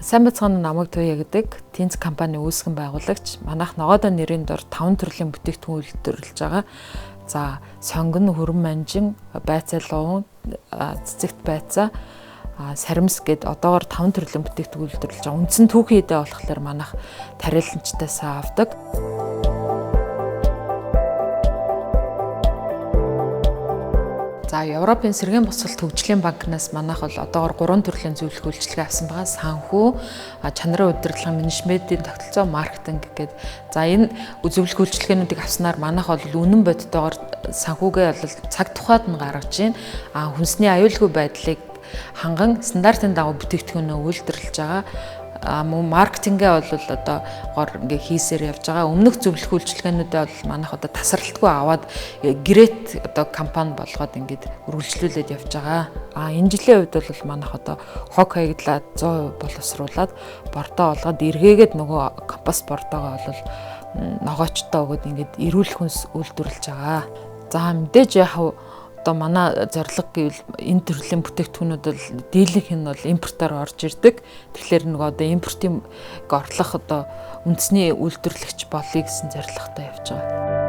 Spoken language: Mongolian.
Сайн бацхан намайг Туя гэдэг Тинц компани үүсгэн байгуулагч. Манайх ногоодоо нэрийн дор 5 төрлийн бүтээгдэхүүн үйлдвэрлэж байгаа. За, сонгон, хөрөн манжин, байцаа луун, цэцэгт байцаа, саримс гэд одоогоор 5 төрлийн бүтээгдэхүүн үйлдвэрлэж байгаа. Үндсэн түүхийн эдэ болохоор манайх тариаланчтайсаа авдаг. За, Европын сэргээн босголт хөгжлийн банкнаас манайх бол одоогоор 3 төрлийн зөвлөх үйлчилгээ авсан байгаа. Санхүү, чанарын удирдлага, менежментийн тогтолцоо, маркетинг гэдэг. За, энэ зөвлөх үйлчилгээнүүдийг авснаар манайх бол үнэн бодитойгоор санхүүгээ бол цаг тухайд нь гаргаж байна. Хүнсний аюулгүй байдлыг ханган стандартын дагуу бүтээгдэхүүнээ үйлдвэрлэж байгаа. Мөн маркетингээ бол одоо гоор ингээ хийсээр явж байгаа. Өмнөх зөвлөх үйлчилгээнүүдээ бол манайх одоо тасралтгүй аваад грэт одоо компани болгоод ингээд үргэлжлүүлээд явж байгаа. Энэ жилийн үед бол манайх одоо хог хаягдлаа 100% боловсруулад бордоо олгоод эргээгээд нөгөө компост бордоогоо бол ногоочтой өгөөд ингээд эрүүл хүнс үйлдвэрлэж байгаа. За, мэдээж яг одоо манай зорилго гэвэл энэ төрлийн бүтээгдэхүүнүүд бол дийлэнх нь бол импортоор орж ирдэг. Тэгэхээр нөгөө одоо импортын орлох одоо үндэсний үйлдвэрлэгч болъё гэсэн зорилготой явж байгаа.